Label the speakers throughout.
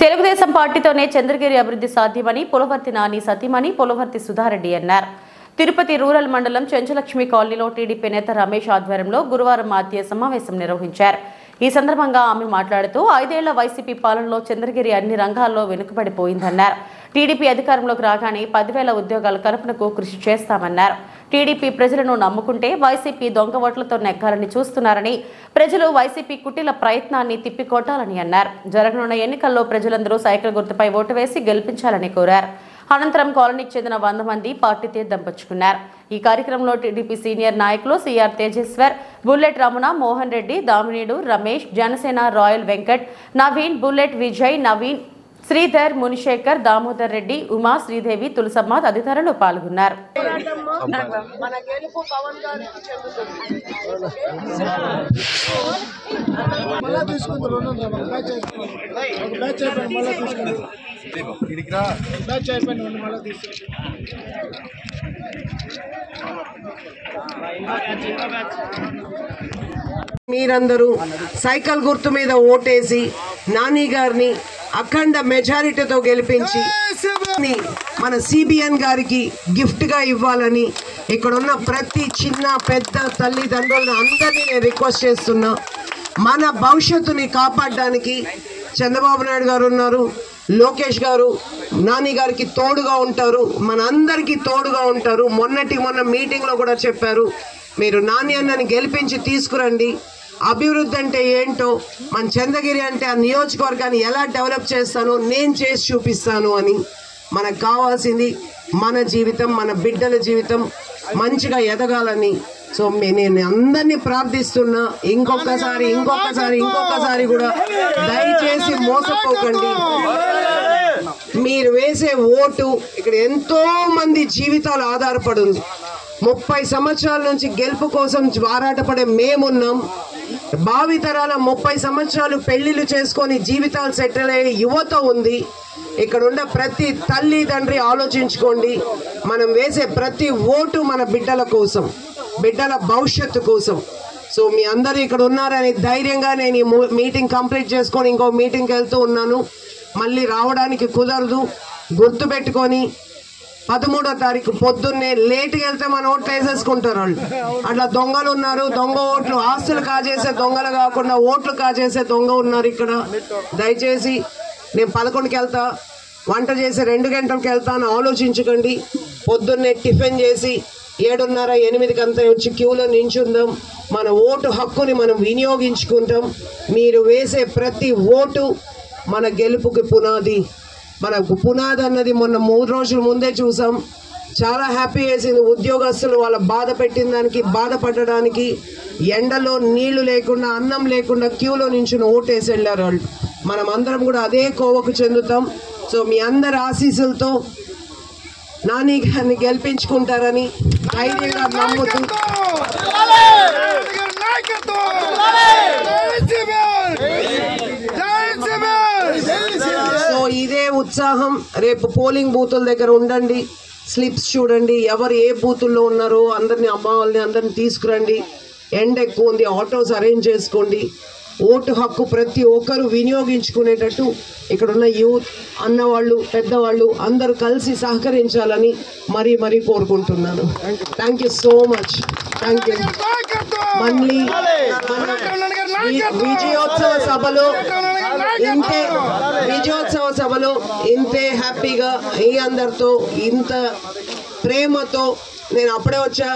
Speaker 1: తెలుగుదేశం పార్టీతోనే చంద్రగిరి అభివృద్ధి సాధ్యమని పులవర్తి నాని సతీమణి పులవర్తి సుధారెడ్డి అన్నారు. తిరుపతి రూరల్ మండలం చెంచలక్ష్మి కాలనీలో టీడీపీ నేత రమేష్ ఆధ్వర్యంలో గురువారం ఆత్మీయ సమావేశం నిర్వహించారు. ఈ సందర్భంగా ఆమె మాట్లాడుతూ 5 ఏళ్ల వైసీపీ పాలనలో చంద్రగిరి అన్ని రంగాల్లో వెనుకబడిపోయిందన్నారు. టీడీపీ అధికారంలోకి రాగానే 10,000 ఉద్యోగాల కల్పనకు కృషి చేస్తామన్నారు. టీడీపీ ప్రజలను నమ్ముకుంటే వైసీపీ దొంగ ఓట్లతో నెగ్గాలని చూస్తున్నారని, ప్రజలు వైసీపీ కుటిల ప్రయత్నాన్ని తిప్పికొట్టాలని అన్నారు. జరగనున్న ఎన్నికల్లో ప్రజలందరూ సైకిల్ గుర్తుపై ఓటు వేసి గెలిపించాలని కోరారు. అనంతరం కాలనీకి చెందిన 100 మంది పార్టీ తీర్థం పుచ్చుకున్నారు. ఈ కార్యక్రమంలో టీడీపీ సీనియర్ నాయకులు CR Tejeshwar, bullet Ramana, Mohan Reddy, Damineedu Ramesh, Janasena Royal Venkat, Naveen, bullet Vijay, Naveen, Sridhar, Munishekar, Damodar Reddy, Uma, Sridevi, Tulasamma తదితరులు పాల్గొన్నారు.
Speaker 2: మీరందరూ సైకిల్ గుర్తు మీద ఓటేసి నాని గారిని అఖండ మెజారిటీతో గెలిపించి మన సిబిఎన్ గారికి గిఫ్ట్ గా ఇవ్వాలని ఇక్కడున్న ప్రతి చిన్న పెద్ద తల్లిదండ్రులను అందరినీ నేను రిక్వెస్ట్ చేస్తున్నా. మన భవిష్యత్తుని కాపాడడానికి చంద్రబాబు నాయుడు గారు ఉన్నారు, లోకేష్ గారు నాని గారికి తోడుగా ఉంటారు, మన అందరికీ తోడుగా ఉంటారు. మొన్న మీటింగ్లో కూడా చెప్పారు, మీరు నాని అన్నని గెలిపించి తీసుకురండి, అభివృద్ధి అంటే ఏంటో, మన చంద్రగిరి అంటే ఆ నియోజకవర్గాన్ని ఎలా డెవలప్ చేస్తానో నేను చేసి చూపిస్తాను అని. మనకు కావాల్సింది మన జీవితం, మన బిడ్డల జీవితం మంచిగా ఎదగాలని. సో నేను అందరినీ ప్రార్థిస్తున్నా, ఇంకొకసారి కూడా దయచేసి మోసపోకండి. మీరు వేసే ఓటు ఇక్కడ ఎంతో మంది జీవితాలు ఆధారపడి ఉంది. 30 సంవత్సరాల నుంచి గెలుపు కోసం ఆరాటపడే మేమున్నాం. భావితరాల 30 సంవత్సరాలు పెళ్లిళ్ళు చేసుకొని జీవితాలు సెటిల్ అయ్యే యువత ఉంది. ఇక్కడ ఉన్న ప్రతి తల్లి తండ్రి ఆలోచించుకోండి, మనం వేసే ప్రతి ఓటు మన బిడ్డల కోసం, బిడ్డల భవిష్యత్తు కోసం. సో మీ అందరూ ఇక్కడ ఉన్నారని ధైర్యంగా నేను ఈ మీటింగ్ కంప్లీట్ చేసుకొని ఇంకో మీటింగ్కి వెళ్తూ ఉన్నాను. మళ్ళీ రావడానికి కుదరదు. గుర్తుపెట్టుకొని 13వ తారీఖు పొద్దున్నే లేట్గా వెళ్తే మన ఓట్లు వేసేసుకుంటారు వాళ్ళు. అట్లా దొంగలు ఉన్నారు, దొంగ ఓట్లు, ఆస్తులు కాజేసే దొంగలు కాకుండా ఓట్లు కాజేసే దొంగ ఉన్నారు ఇక్కడ. దయచేసి నేను 11కి వెళ్తా, వంట చేసి 2 గంటలకు వెళ్తాను ఆలోచించకండి. పొద్దున్నే టిఫిన్ చేసి 7:30, 8కి అంతా వచ్చి క్యూలో నించుందాం. మన ఓటు హక్కుని మనం వినియోగించుకుంటాం. మీరు వేసే ప్రతి ఓటు మన గెలుపుకి పునాది. మనకు పునాది అన్నది మొన్న 3 రోజుల ముందే చూసాం. చాలా హ్యాపీ వేసింది. ఉద్యోగస్తులు వాళ్ళ బాధ పెట్టిన దానికి, బాధపడడానికి ఎండలో నీళ్లు లేకుండా, అన్నం లేకుండా క్యూలో నుంచి ఓటేసి వెళ్ళారు వాళ్ళు. మనం అందరం కూడా అదే కోవకు చెందుతాం. సో మీ అందరి ఆశీస్సులతో నాని గారిని గెలిపించుకుంటారని ధైర్యంగా నమ్ముతూ సో ఇదే ఉత్సాహం రేపు పోలింగ్ బూతుల దగ్గర ఉండండి. స్లిప్స్ చూడండి, ఎవరు ఏ బూతుల్లో ఉన్నారో అందరినీ, అమ్మ వాళ్ళని అందరినీ తీసుకురండి. ఎండ ఎక్కువ ఉంది, ఆటోస్ అరేంజ్ చేసుకోండి. ఓటు హక్కు ప్రతి ఒక్కరు వినియోగించుకునేటట్టు ఇక్కడున్న యూత్, అన్నవాళ్ళు, పెద్దవాళ్ళు అందరూ కలిసి సహకరించాలని మరీ కోరుకుంటున్నాను. Thank you so much. Thank you. మళ్ళీ విజయోత్సవ సభలో ఇంతే హ్యాపీగా ఈ అందరితో ఇంత ప్రేమతో నేను అప్పుడే వచ్చా.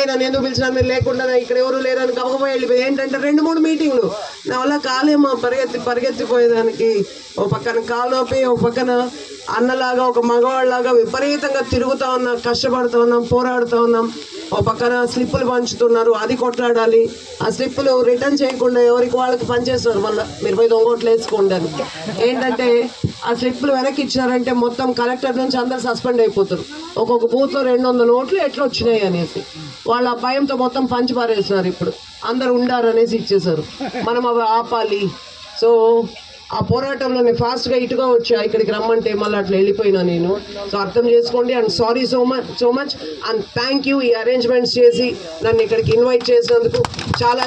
Speaker 2: నన్ను ఎందుకు పిలిచినా, మీరు లేకుండా ఇక్కడ ఎవరు లేరని గబగబా వెళ్ళిపోయి. ఏంటంటే 2-3 మీటింగ్లు నా వల్ల కాలేమో పరిగెత్తిపోయేదానికి. ఓ పక్కన కాలు నొప్పి, ఓ పక్కన అన్నలాగా ఒక మగవాళ్ళలాగా విపరీతంగా తిరుగుతూ ఉన్నాం, కష్టపడుతూ ఉన్నాం, పోరాడుతూ ఉన్నాం. ఓ పక్కన స్లిప్పులు పంచుతున్నారు, అది కొట్లాడాలి. ఆ స్లిప్పులు రిటర్న్ చేయకుండా ఎవరికి వాళ్ళకి పనిచేస్తున్నారు. మళ్ళీ మీరు పోయి దొంగోట్లు వేసుకోండి అని. ఏంటంటే ఆ స్లిప్పులు వెనక్కి ఇచ్చినారంటే మొత్తం కలెక్టర్ నుంచి అందరు సస్పెండ్ అయిపోతారు. ఒక్కొక్క బూత్లో 200 ఓట్లు ఎట్లా వచ్చినాయి అనేసి వాళ్ళ భయంతో మొత్తం పంచి పారేస్తున్నారు. ఇప్పుడు అందరు ఉండారనేసి ఇచ్చేసారు. మనం అవి ఆపాలి. సో ఆ పోరాటంలో నేను ఫాస్ట్గా ఇటుగా వచ్చా, ఇక్కడికి రమ్మంటే మళ్ళీ అట్లా వెళ్ళిపోయినా నేను. సో అర్థం చేసుకోండి. And sorry so much and thank you. ఈ అరేంజ్మెంట్స్ చేసి నన్ను ఇక్కడికి ఇన్వైట్ చేసినందుకు చాలా